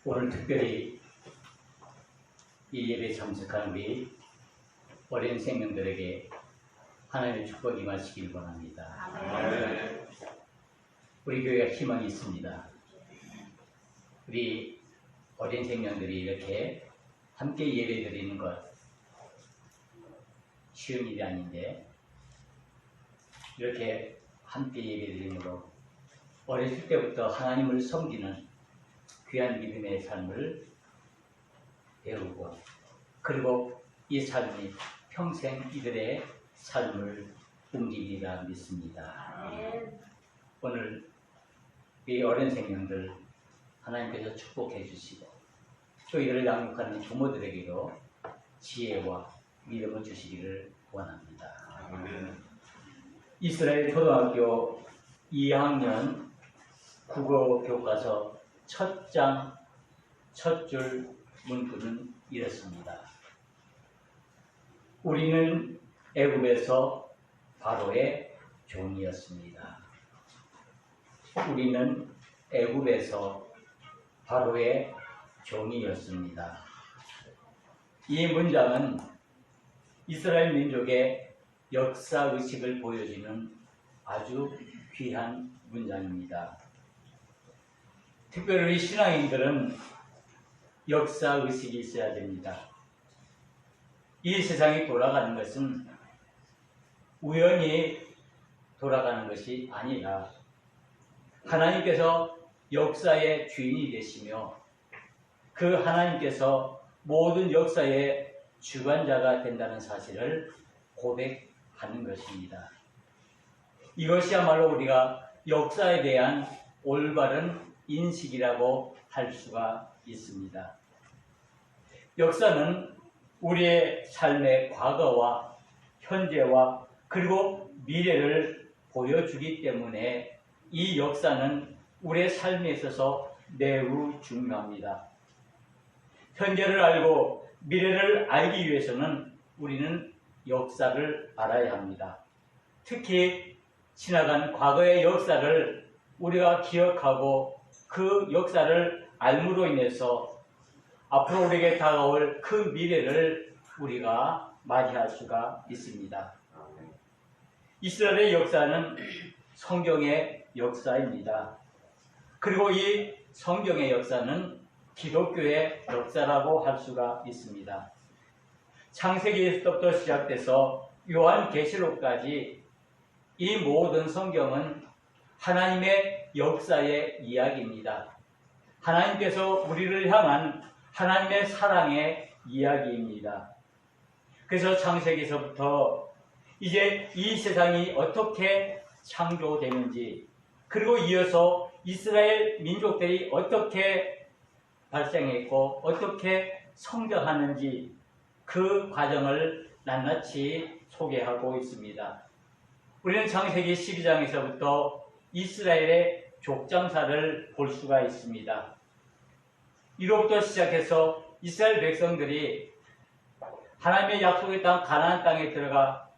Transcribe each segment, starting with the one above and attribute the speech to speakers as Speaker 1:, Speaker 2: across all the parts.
Speaker 1: 오늘 특별히 이 예배에 참석한 우리 어린 생명들에게 하나님의 축복이 임하시길 원합니다.
Speaker 2: 아멘.
Speaker 1: 우리 교회가 희망이 있습니다. 우리 어린 생명들이 이렇게 함께 예배 드리는 것 쉬운 일이 아닌데, 이렇게 함께 예배 드림으로 어렸을 때부터 하나님을 섬기는 귀한 믿음의 삶을 배우고, 그리고 이 삶이 평생 이들의 삶을 옮기리라 믿습니다. 오늘 이 어린 생명들 하나님께서 축복해 주시고, 또 이들을 양육하는 부모들에게도 지혜와 믿음을 주시기를 원합니다. 이스라엘 초등학교 2학년 국어 교과서 첫 장 첫 줄 문구는 이렇습니다. 우리는 애굽에서 바로의 종이었습니다. 우리는 애굽에서 바로의 종이었습니다. 이 문장은 이스라엘 민족의 역사의식을 보여주는 아주 귀한 문장입니다. 특별히 신앙인들은 역사의식이 있어야 됩니다. 이 세상이 돌아가는 것은 우연히 돌아가는 것이 아니라 하나님께서 역사의 주인이 되시며, 그 하나님께서 모든 역사의 주관자가 된다는 사실을 고백하는 것입니다. 이것이야말로 우리가 역사에 대한 올바른 인식이라고 할 수가 있습니다. 역사는 우리의 삶의 과거와 현재와 그리고 미래를 보여주기 때문에 이 역사는 우리의 삶에 있어서 매우 중요합니다. 현재를 알고 미래를 알기 위해서는 우리는 역사를 알아야 합니다. 특히 지나간 과거의 역사를 우리가 기억하고 그 역사를 알므로 인해서 앞으로 우리에게 다가올 그 미래를 우리가 맞이할 수가 있습니다. 이스라엘의 역사는 성경의 역사입니다. 그리고 이 성경의 역사는 기독교의 역사라고 할 수가 있습니다. 창세기에서부터 시작돼서 요한계시록까지 이 모든 성경은 하나님의 역사의 이야기입니다. 하나님께서 우리를 향한 하나님의 사랑의 이야기입니다. 그래서 창세기에서부터 이제 이 세상이 어떻게 창조되는지, 그리고 이어서 이스라엘 민족들이 어떻게 발생했고 어떻게 성장하는지 그 과정을 낱낱이 소개하고 있습니다. 우리는 창세기 12장에서부터 이스라엘의 족장사를 볼 수가 있습니다. 이로부터 시작해서 이스라엘 백성들이 하나님의 약속의 땅 가나안 땅에 들어가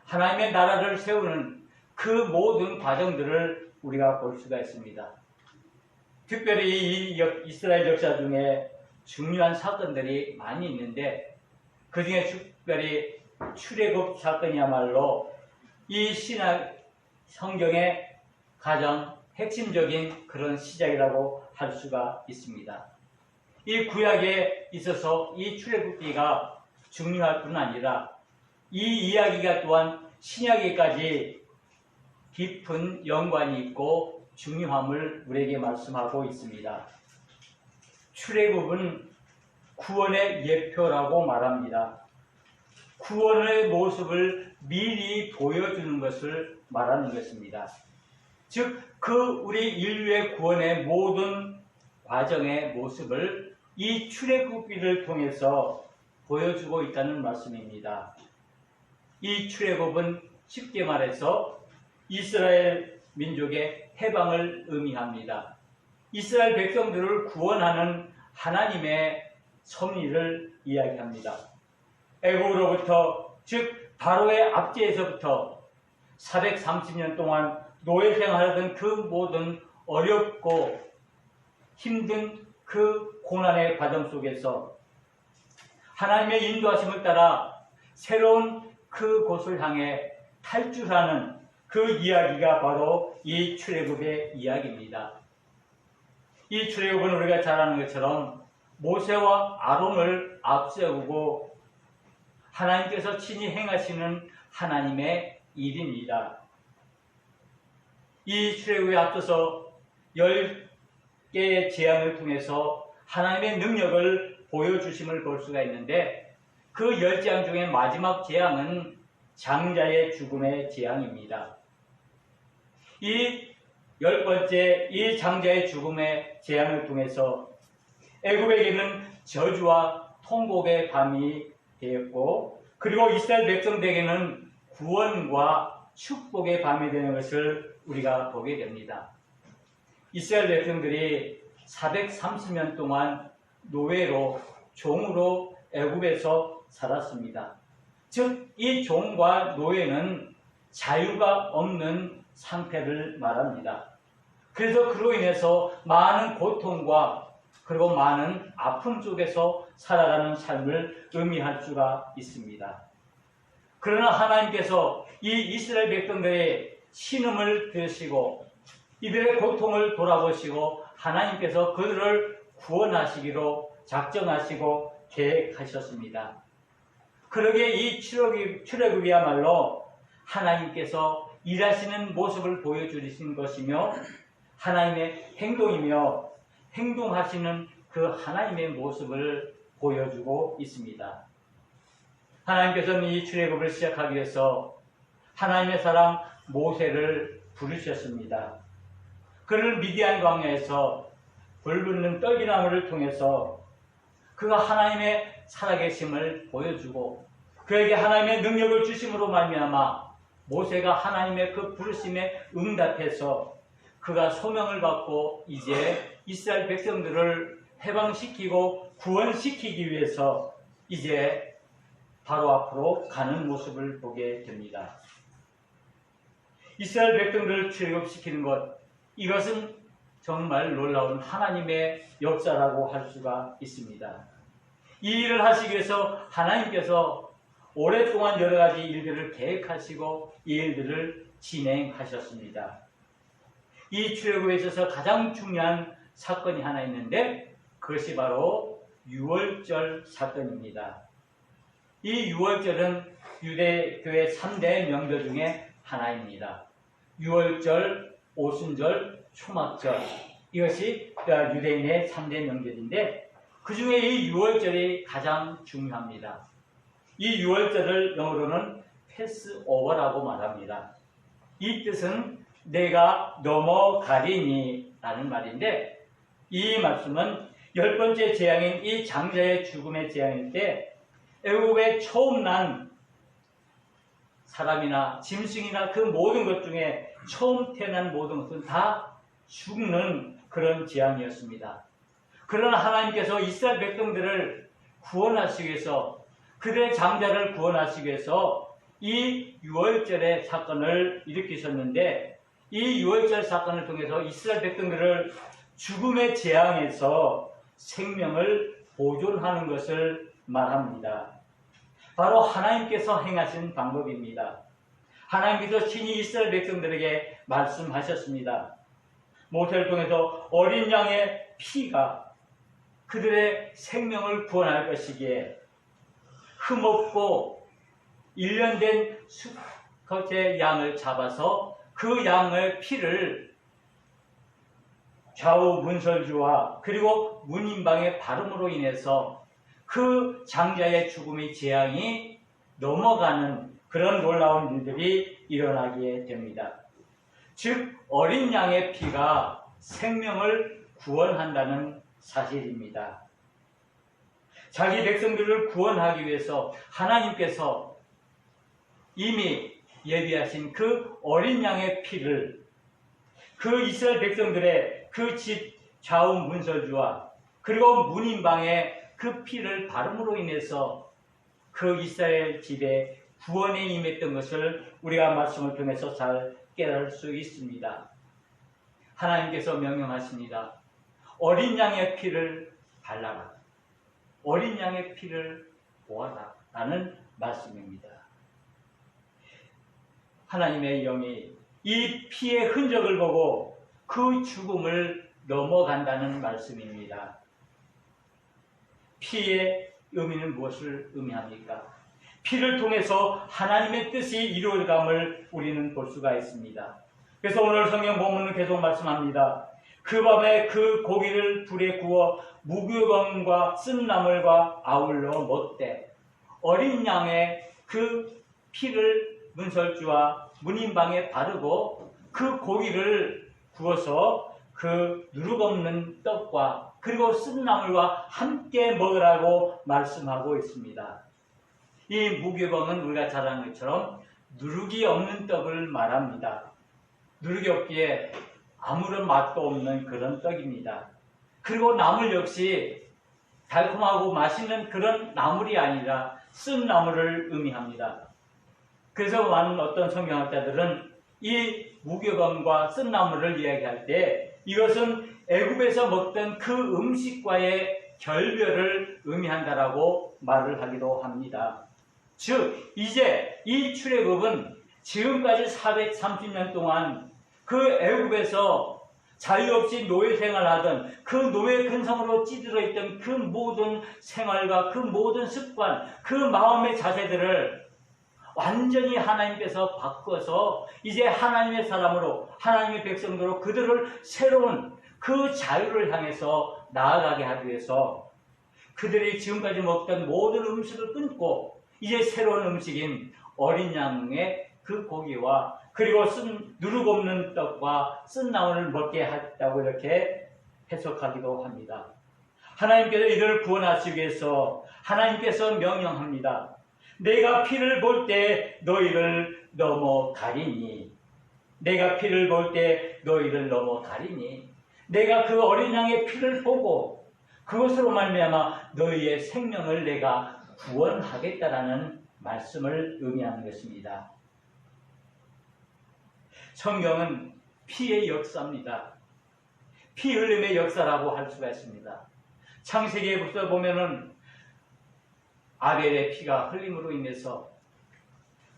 Speaker 1: 하나님의 나라를 세우는 그 모든 과정들을 우리가 볼 수가 있습니다. 특별히 이 이스라엘 역사 중에 중요한 사건들이 많이 있는데, 그 중에 특별히 출애굽 사건이야말로 이 신약 성경의 가장 핵심적인 그런 시작이라고 할 수가 있습니다. 이 구약에 있어서 이 출애굽기가 중요할 뿐 아니라 이 이야기가 또한 신약에까지 깊은 연관이 있고 중요함을 우리에게 말씀하고 있습니다. 출애굽은 구원의 예표라고 말합니다. 구원의 모습을 미리 보여주는 것을 말하는 것입니다. 즉, 우리 인류의 구원의 모든 과정의 모습을 이 출애굽기를 통해서 보여주고 있다는 말씀입니다. 이 출애굽은 쉽게 말해서 이스라엘 민족의 해방을 의미합니다. 이스라엘 백성들을 구원하는 하나님의 섭리를 이야기합니다. 애굽으로부터, 즉 바로의 압제에서부터 430년 동안 노예 생활하던 그 모든 어렵고 힘든 그 고난의 과정 속에서 하나님의 인도하심을 따라 새로운 그곳을 향해 탈출하는 그 이야기가 바로 이 출애굽의 이야기입니다. 이 출애굽은 우리가 잘 아는 것처럼 모세와 아론을 앞세우고 하나님께서 친히 행하시는 하나님의 일입니다. 이 출애굽에 앞서서 10개의 재앙을 통해서 하나님의 능력을 보여주심을 볼 수가 있는데 그 10재앙 중에 마지막 재앙은 장자의 죽음의 재앙입니다. 이 10번째 이 장자의 죽음의 재앙을 통해서 애굽에게는 저주와 통곡의 밤이 되었고 그리고 이스라엘 백성들에게는 구원과 축복의 밤이 되는 것을 우리가 보게 됩니다. 이스라엘 백성들이 430년 동안 노예로 종으로 애굽에서 살았습니다. 즉 이 종과 노예는 자유가 없는 상태를 말합니다. 그래서 그로 인해서 많은 고통과 그리고 많은 아픔 속에서 살아가는 삶을 의미할 수가 있습니다. 그러나 하나님께서 이 이스라엘 백성들의 신음을 들으시고 이들의 고통을 돌아보시고 하나님께서 그들을 구원하시기로 작정하시고 계획하셨습니다. 그러기에 이 출애굽이야말로 하나님께서 일하시는 모습을 보여주신 것이며 하나님의 행동이며 행동하시는 그 하나님의 모습을 보여주고 있습니다. 하나님께서는 이 출애굽을 시작하기 위해서 하나님의 사람 모세를 부르셨습니다. 그를 미디안 광야에서 불붙는 떨기나무를 통해서 그가 하나님의 살아계심을 보여주고 그에게 하나님의 능력을 주심으로 말미암아 모세가 하나님의 그 부르심에 응답해서 그가 소명을 받고 이제 이스라엘 백성들을 해방시키고 구원시키기 위해서 이제 바로 앞으로 가는 모습을 보게 됩니다. 이스라엘 백성들을 출애굽시키는 것, 이것은 정말 놀라운 하나님의 역사라고 할 수가 있습니다. 이 일을 하시기 위해서 하나님께서 오랫동안 여러 가지 일들을 계획하시고 이 일들을 진행하셨습니다. 이 출애굽에 있어서 가장 중요한 사건이 하나 있는데 그것이 바로 유월절 사건입니다. 이 유월절은 유대교의 3대 명절 중에 하나입니다. 유월절, 오순절, 초막절, 이것이 유대인의 3대 명절인데 그 중에 이 유월절이 가장 중요합니다. 이 유월절을 영어로는 패스오버라고 말합니다. 이 뜻은 내가 넘어가리니 라는 말인데 이 말씀은 10번째 재앙인 이 장자의 죽음의 재앙일 때 애굽에 처음 난 사람이나 짐승이나 그 모든 것 중에 처음 태어난 모든 것은 다 죽는 그런 재앙이었습니다. 그러나 하나님께서 이스라엘 백성들을 구원하시기 위해서 그들의 장자를 구원하시기 위해서 이 유월절의 사건을 일으키셨는데 이 유월절 사건을 통해서 이스라엘 백성들을 죽음의 재앙에서 생명을 보존하는 것을 말합니다. 바로 하나님께서 행하신 방법입니다. 하나님께서 친히 이스라엘 백성들에게 말씀하셨습니다. 모세를 통해서 어린 양의 피가 그들의 생명을 구원할 것이기에 흠없고 1년 된 수컷의 양을 잡아서 그 양의 피를 좌우 문설주와 그리고 문인방의 발음으로 인해서 그 장자의 죽음의 재앙이 넘어가는 그런 놀라운 일들이 일어나게 됩니다. 즉 어린 양의 피가 생명을 구원한다는 사실입니다. 자기 백성들을 구원하기 위해서 하나님께서 이미 예비하신 그 어린 양의 피를 그 이스라엘 백성들의 그 집 좌우 문설주와 그리고 문인방의 그 피를 바름으로 인해서 그 이스라엘 집에 구원에 임했던 것을 우리가 말씀을 통해서 잘 깨달을 수 있습니다. 하나님께서 명령하십니다. 어린 양의 피를 발라라. 어린 양의 피를 보아라. 라는 말씀입니다. 하나님의 영이 이 피의 흔적을 보고 그 죽음을 넘어간다는 말씀입니다. 피의 의미는 무엇을 의미합니까? 피를 통해서 하나님의 뜻이 이루어감을 우리는 볼 수가 있습니다. 그래서 오늘 성경 본문은 계속 말씀합니다. 그 밤에 그 고기를 불에 구워 무교병과 쓴 나물과 아울러 먹되 어린 양의 그 피를 문설주와 문인방에 바르고 그 고기를 구워서 그 누룩없는 떡과 그리고 쓴 나물과 함께 먹으라고 말씀하고 있습니다. 이 무교병은 우리가 잘 아는 것처럼 누룩이 없는 떡을 말합니다. 누룩이 없기에 아무런 맛도 없는 그런 떡입니다. 그리고 나물 역시 달콤하고 맛있는 그런 나물이 아니라 쓴 나물을 의미합니다. 그래서 많은 어떤 성경학자들은 이 무교병과 쓴 나물을 이야기할 때 이것은 애굽에서 먹던 그 음식과의 결별을 의미한다라고 말을 하기도 합니다. 즉 이제 이 출애굽은 지금까지 430년 동안 그 애굽에서 자유 없이 노예 생활하던 그 노예 근성으로 찌들어 있던 그 모든 생활과 그 모든 습관, 그 마음의 자세들을 완전히 하나님께서 바꿔서 이제 하나님의 사람으로 하나님의 백성으로 그들을 새로운 그 자유를 향해서 나아가게 하기 위해서 그들이 지금까지 먹던 모든 음식을 끊고 이제 새로운 음식인 어린 양의 그 고기와 그리고 누룩 없는 떡과 쓴 나물을 먹게 했다고 이렇게 해석하기도 합니다. 하나님께서 이들을 구원하시기 위해서 하나님께서 명령합니다. 내가 피를 볼 때 너희를 넘어가리니 내가 피를 볼 때 너희를 넘어가리니 내가 그 어린 양의 피를 보고 그것으로 말미암아 너희의 생명을 내가 구원하겠다라는 말씀을 의미하는 것입니다. 성경은 피의 역사입니다. 피 흘림의 역사라고 할 수가 있습니다. 창세기에부터 보면은 아벨의 피가 흘림으로 인해서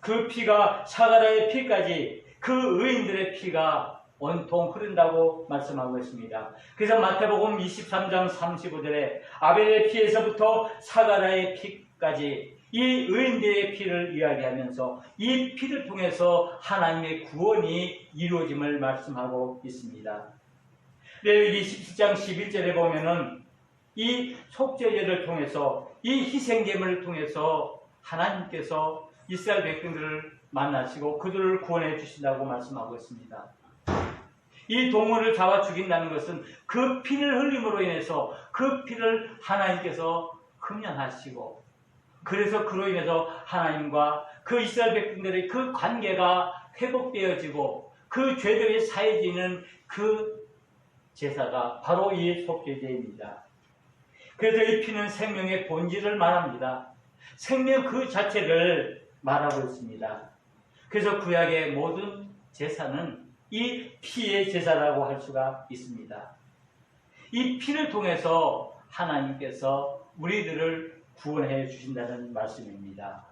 Speaker 1: 그 피가 사가랴의 피까지 그 의인들의 피가 온통 흐른다고 말씀하고 있습니다. 그래서 마태복음 23장 35절에 아벨의 피에서부터 사가랴의 피까지 이 의인들의 피를 이야기하면서 이 피를 통해서 하나님의 구원이 이루어짐을 말씀하고 있습니다. 레위기 17장 11절에 보면은 이 속죄제를 통해서 이 희생제물을 통해서 하나님께서 이스라엘 백성들을 만나시고 그들을 구원해 주신다고 말씀하고 있습니다. 이 동물을 잡아 죽인다는 것은 그 피를 흘림으로 인해서 그 피를 하나님께서 흠련하시고 그래서 그로 인해서 하나님과 그 이스라엘 백성들의 그 관계가 회복되어지고 그 죄들이 사해지는 그 제사가 바로 이 속죄제입니다. 그래서 이 피는 생명의 본질을 말합니다. 생명 그 자체를 말하고 있습니다. 그래서 구약의 모든 제사는 이 피의 제사라고 할 수가 있습니다. 이 피를 통해서 하나님께서 우리들을 구원해 주신다는 말씀입니다.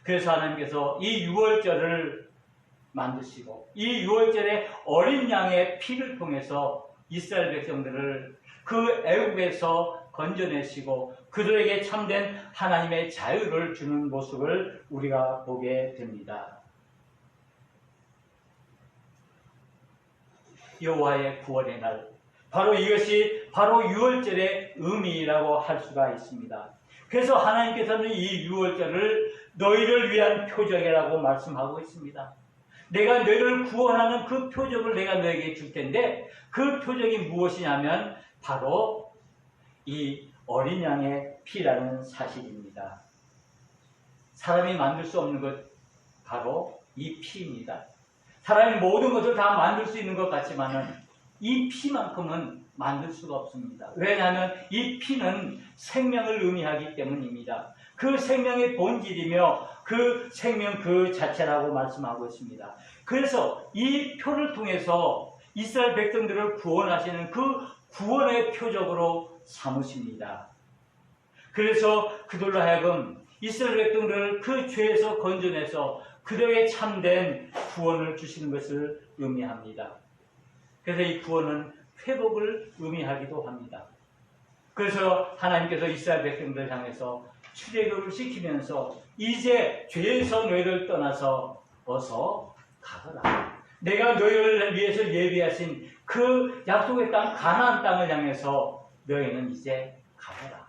Speaker 1: 그래서 하나님께서 이 유월절을 만드시고 이 유월절에 어린 양의 피를 통해서 이스라엘 백성들을 그 애굽에서 건져내시고 그들에게 참된 하나님의 자유를 주는 모습을 우리가 보게 됩니다. 여호와의 구원의 날, 바로 이것이 바로 유월절의 의미라고 할 수가 있습니다. 그래서 하나님께서는 이 유월절을 너희를 위한 표적이라고 말씀하고 있습니다. 내가 너희를 구원하는 그 표적을 내가 너에게 줄 텐데 그 표적이 무엇이냐면 바로 이 어린 양의 피라는 사실입니다. 사람이 만들 수 없는 것 바로 이 피입니다. 사람이 모든 것을 다 만들 수 있는 것 같지만은 이 피만큼은 만들 수가 없습니다. 왜냐하면 이 피는 생명을 의미하기 때문입니다. 그 생명의 본질이며 그 생명 그 자체라고 말씀하고 있습니다. 그래서 이 표를 통해서 이스라엘 백성들을 구원하시는 그 구원의 표적으로 삼으십니다. 그래서 그들로 하여금 이스라엘 백성들을 그 죄에서 건져내서 그들에게 참된 구원을 주시는 것을 의미합니다. 그래서 이 구원은 회복을 의미하기도 합니다. 그래서 하나님께서 이스라엘 백성들을 향해서 출애굽을 시키면서 이제 죄에서 너희를 떠나서 어서 가거라. 내가 너희를 위해서 예비하신 그 약속의 땅 가나안 땅을 향해서 너희는 이제 가거라.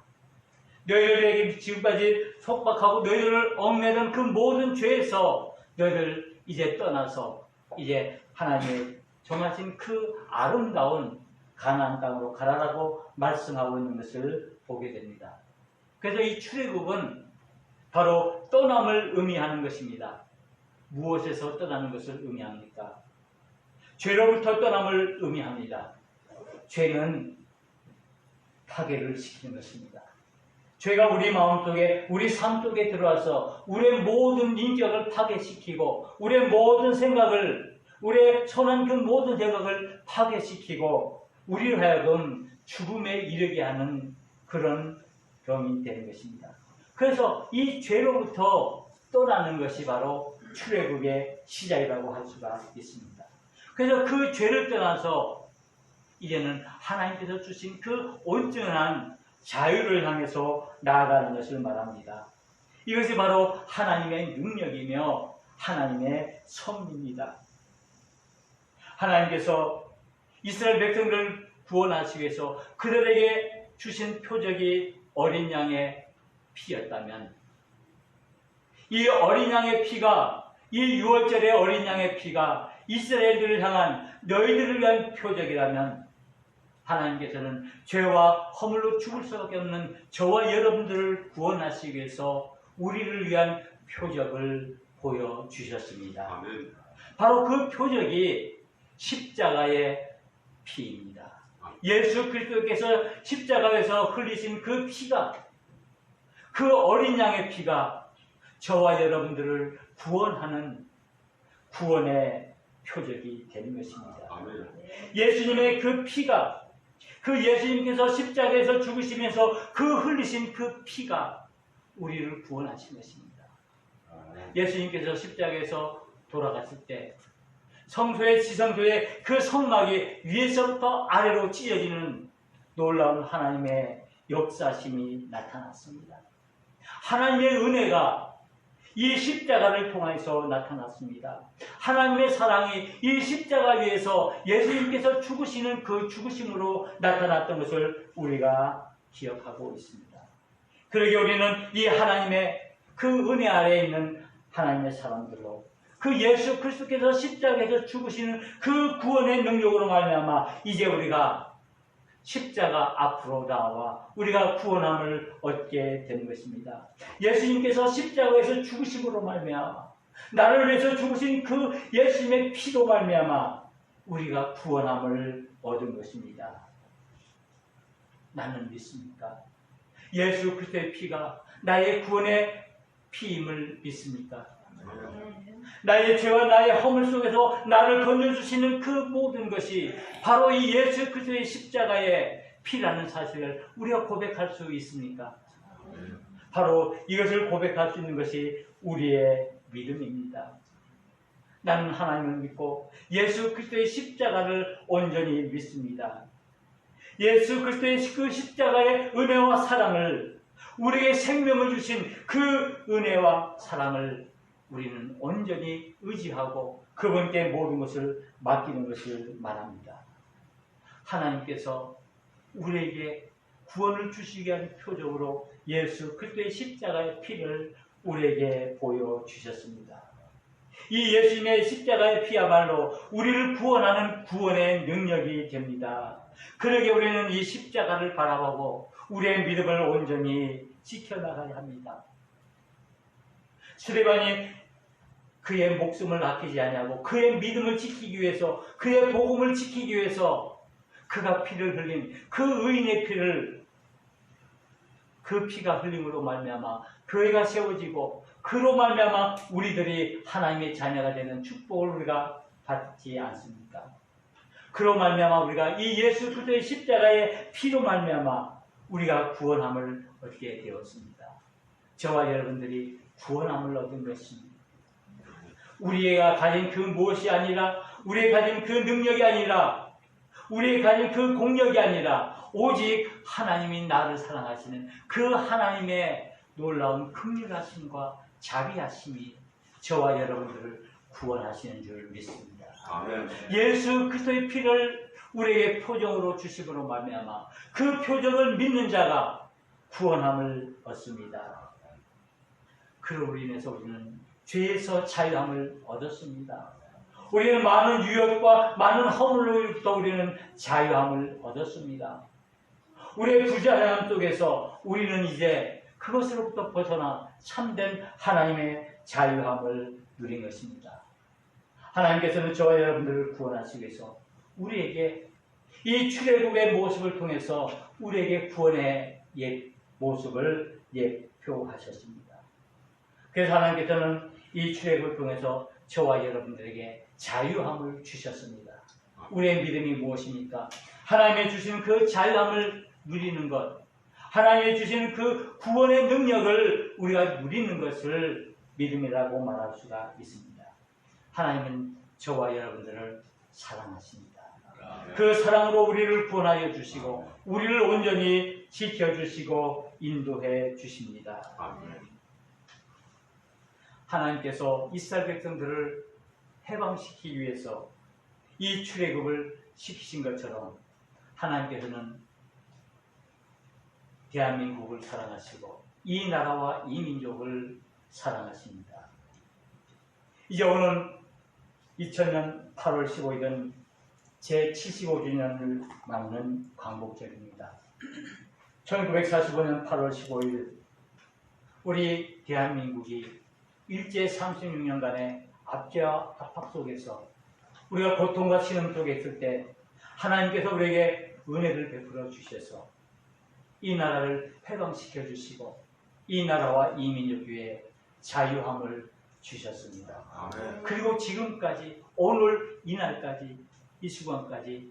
Speaker 1: 너희들에게 지금까지 속박하고 너희들을 얽매던 그 모든 죄에서 너희들 이제 떠나서 이제 하나님의 정하신 그 아름다운 가나안 땅으로 가라라고 말씀하고 있는 것을 보게 됩니다. 그래서 이 출애굽은 바로 떠남을 의미하는 것입니다. 무엇에서 떠나는 것을 의미합니까? 죄로부터 떠남을 의미합니다. 죄는 파괴를 시키는 것입니다. 죄가 우리 마음속에, 우리 삶 속에 들어와서 우리의 모든 인격을 파괴시키고 우리의 모든 생각을, 우리의 선한 그 모든 생각을 파괴시키고 우리를 하여금 죽음에 이르게 하는 그런 병이 되는 것입니다. 그래서 이 죄로부터 떠나는 것이 바로 출애굽의 시작이라고 할 수가 있습니다. 그래서 그 죄를 떠나서 이제는 하나님께서 주신 그 온전한 자유를 향해서 나아가는 것을 말합니다. 이것이 바로 하나님의 능력이며 하나님의 섭리입니다. 하나님께서 이스라엘 백성들을 구원하시기 위해서 그들에게 주신 표적이 어린 양의 피였다면 이 어린 양의 피가, 이 6월절의 어린 양의 피가 이스라엘들을 향한 너희들을 위한 표적이라면 하나님께서는 죄와 허물로 죽을 수밖에 없는 저와 여러분들을 구원하시기 위해서 우리를 위한 표적을 보여주셨습니다.
Speaker 2: 아멘.
Speaker 1: 바로 그 표적이 십자가의 피입니다. 예수 그리스도께서 십자가에서 흘리신 그 피가, 그 어린 양의 피가 저와 여러분들을 구원하는 구원의 표적이 되는 것입니다.
Speaker 2: 아멘.
Speaker 1: 예수님의 그 피가, 그 예수님께서 십자가에서 죽으시면서 그 흘리신 그 피가 우리를 구원하신 것입니다. 예수님께서 십자가에서 돌아갔을 때 성소의 지성소의 그 성막이 위에서부터 아래로 찢어지는 놀라운 하나님의 역사심이 나타났습니다. 하나님의 은혜가 이 십자가를 통해서 나타났습니다. 하나님의 사랑이 이 십자가 위에서 예수님께서 죽으시는 그 죽으심으로 나타났던 것을 우리가 기억하고 있습니다. 그러기에 우리는 이 하나님의 그 은혜 아래에 있는 하나님의 사람들로 그 예수 그리스도께서 십자가에서 죽으시는 그 구원의 능력으로 말미암아 이제 우리가 십자가 앞으로 나와 우리가 구원함을 얻게 되는 것입니다. 예수님께서 십자가에서 죽으심으로 말미암아 나를 위해서 죽으신 그 예수님의 피로 말미암아 우리가 구원함을 얻은 것입니다. 나는 믿습니까? 예수 그리스도의 피가 나의 구원의 피임을 믿습니까? 나의 죄와 나의 허물 속에서 나를 건져주시는 그 모든 것이 바로 이 예수 그리스도의 십자가의 피라는 사실을 우리가 고백할 수 있습니까? 바로 이것을 고백할 수 있는 것이 우리의 믿음입니다. 나는 하나님을 믿고 예수 그리스도의 십자가를 온전히 믿습니다. 예수 그리스도의 그 십자가의 은혜와 사랑을, 우리에게 생명을 주신 그 은혜와 사랑을 우리는 온전히 의지하고 그분께 모든 것을 맡기는 것을 말합니다. 하나님께서 우리에게 구원을 주시기 위한 표적으로 예수 그리스도의 십자가의 피를 우리에게 보여주셨습니다. 이 예수님의 십자가의 피야말로 우리를 구원하는 구원의 능력이 됩니다. 그러기에 우리는 이 십자가를 바라보고 우리의 믿음을 온전히 지켜나가야 합니다. 스데반이 그의 목숨을 아끼지 아니하고 그의 믿음을 지키기 위해서, 그의 복음을 지키기 위해서 그가 피를 흘린 그 의인의 피를, 그 피가 흘림으로 말미암아 교회가 세워지고 그로 말미암아 우리들이 하나님의 자녀가 되는 축복을 우리가 받지 않습니까? 그로 말미암아 우리가 이 예수 그리스도의 십자가의 피로 말미암아 우리가 구원함을 얻게 되었습니다. 저와 여러분들이 구원함을 얻은 것입니다. 우리가 가진 그 무엇이 아니라, 우리가 가진 그 능력이 아니라, 우리가 가진 그 공력이 아니라 오직 하나님이 나를 사랑하시는 그 하나님의 놀라운 긍휼하심과 자비하심이 저와 여러분들을 구원하시는 줄 믿습니다.
Speaker 2: 아멘.
Speaker 1: 예수 그리스도의 피를 우리에게 표정으로 주심으로 말미암아 그 표정을 믿는 자가 구원함을 얻습니다. 그로 인해서 우리는 죄에서 자유함을 얻었습니다. 우리는 많은 유혹과 많은 허물로부터 우리는 자유함을 얻었습니다. 우리의 부자연함 속에서 우리는 이제 그것으로부터 벗어나 참된 하나님의 자유함을 누린 것입니다. 하나님께서는 저와 여러분들을 구원하시기 위해서 우리에게 이 출애굽의 모습을 통해서 우리에게 구원의 모습을 예표하셨습니다. 그래서 하나님께서는 이 출애굽을 통해서 저와 여러분들에게 자유함을 주셨습니다. 우리의 믿음이 무엇입니까? 하나님의 주신 그 자유함을 누리는 것, 하나님의 주신 그 구원의 능력을 우리가 누리는 것을 믿음이라고 말할 수가 있습니다. 하나님은 저와 여러분들을 사랑하십니다. 그 사랑으로 우리를 구원하여 주시고 우리를 온전히 지켜주시고 인도해 주십니다. 하나님께서 이스라엘 백성들을 해방시키기 위해서 이 출애굽을 시키신 것처럼 하나님께서는 대한민국을 사랑하시고 이 나라와 이 민족을 사랑하십니다. 이제 오늘 2000년 8월 15일은 제75주년을 맞는 광복절입니다. 1945년 8월 15일 우리 대한민국이 일제 36년간의 압제와 압박 속에서 우리가 고통과 신음 속에 있을 때 하나님께서 우리에게 은혜를 베풀어 주셔서 이 나라를 해방시켜 주시고 이 나라와 이 민족 위에 자유함을 주셨습니다.
Speaker 2: 아멘.
Speaker 1: 그리고 지금까지 오늘 이날까지 이 시간까지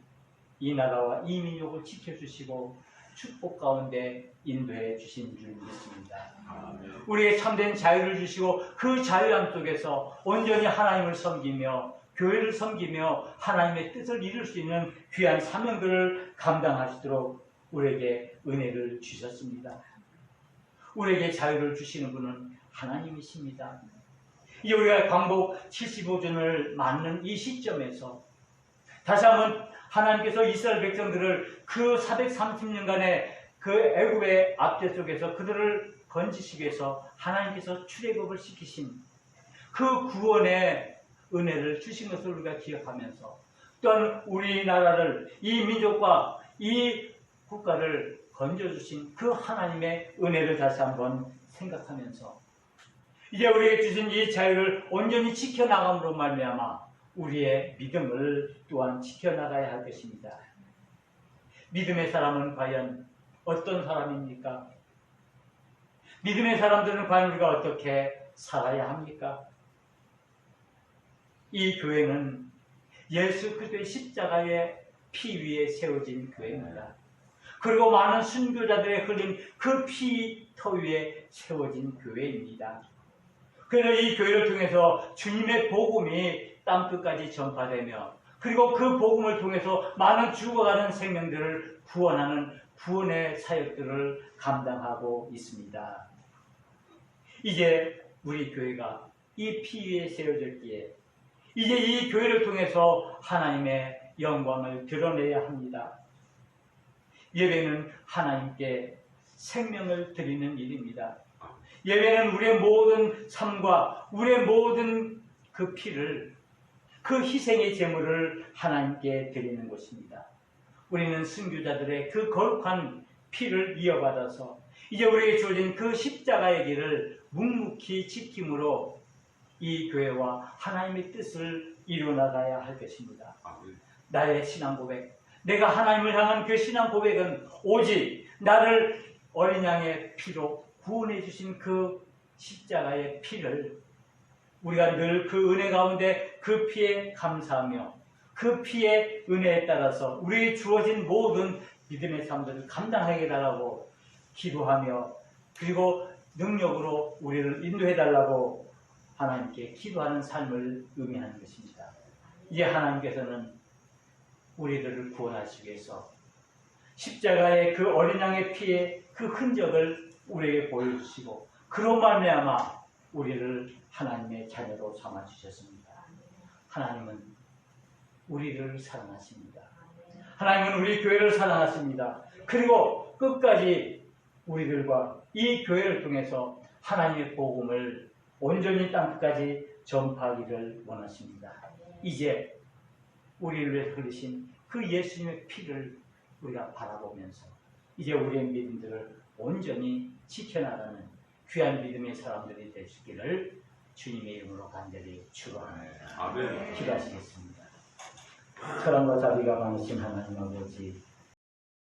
Speaker 1: 이 나라와 이 민족을 지켜주시고 축복 가운데 인도해 주신 줄 믿습니다.
Speaker 2: 아멘.
Speaker 1: 우리의 참된 자유를 주시고 그 자유함 속에서 온전히 하나님을 섬기며 교회를 섬기며 하나님의 뜻을 이룰 수 있는 귀한 사명들을 감당하시도록 우리에게 은혜를 주셨습니다. 우리에게 자유를 주시는 분은 하나님이십니다. 이제 우리가 광복 75주년을 맞는 이 시점에서 다시 한번 하나님께서 이스라엘 백성들을 그 430년간의 그 애굽의 압제 속에서 그들을 건지시기 위해서 하나님께서 출애굽을 시키신 그 구원의 은혜를 주신 것을 우리가 기억하면서 또한 우리나라를 이 민족과 이 국가를 건져주신 그 하나님의 은혜를 다시 한번 생각하면서 이제 우리에게 주신 이 자유를 온전히 지켜나감으로 말미암아 우리의 믿음을 또한 지켜나가야 할 것입니다. 믿음의 사람은 과연 어떤 사람입니까? 믿음의 사람들은 과연 우리가 어떻게 살아야 합니까? 이 교회는 예수 그리스도의 십자가의 피 위에 세워진 교회입니다. 그리고 많은 순교자들의 흘린 그 피터 위에 세워진 교회입니다. 그래서 이 교회를 통해서 주님의 복음이 땅끝까지 전파되며 그리고 그 복음을 통해서 많은 죽어가는 생명들을 구원하는 구원의 사역들을 감당하고 있습니다. 이제 우리 교회가 이 피 위에 세워졌기에 이제 이 교회를 통해서 하나님의 영광을 드러내야 합니다. 예배는 하나님께 생명을 드리는 일입니다. 예배는 우리의 모든 삶과 우리의 모든 그 피를 그 희생의 제물을 하나님께 드리는 것입니다. 우리는 순교자들의 그 거룩한 피를 이어받아서 이제 우리에게 주어진 그 십자가의 길을 묵묵히 지킴으로 이 교회와 하나님의 뜻을 이루어나가야 할 것입니다. 나의 신앙 고백, 내가 하나님을 향한 그 신앙 고백은 오직 나를 어린 양의 피로 구원해 주신 그 십자가의 피를 우리가 늘 그 은혜 가운데 그 피에 감사하며 그 피의 은혜에 따라서 우리에게 주어진 모든 믿음의 삶들을 감당하게 달라고 기도하며 그리고 능력으로 우리를 인도해 달라고 하나님께 기도하는 삶을 의미하는 것입니다. 이제 하나님께서는 우리들을 구원하시기 위해서 십자가의 그 어린 양의 피의 그 흔적을 우리에게 보여주시고 그로 말미암아 우리를 하나님의 자녀로 삼아주셨습니다. 하나님은 우리를 사랑하십니다. 하나님은 우리 교회를 사랑하십니다. 그리고 끝까지 우리들과 이 교회를 통해서 하나님의 복음을 온전히 땅끝까지 전파하기를 원하십니다. 이제 우리를 위해 흘리신 그 예수님의 피를 우리가 바라보면서 이제 우리의 믿음들을 온전히 지켜나가는 귀한 믿음의 사람들이 될 수 있기를 주님의 이름으로 간절히 축원합니다.
Speaker 2: 아멘.
Speaker 1: 기도하시겠습니다. 사랑과 자비가 많으신 하나님 아버지,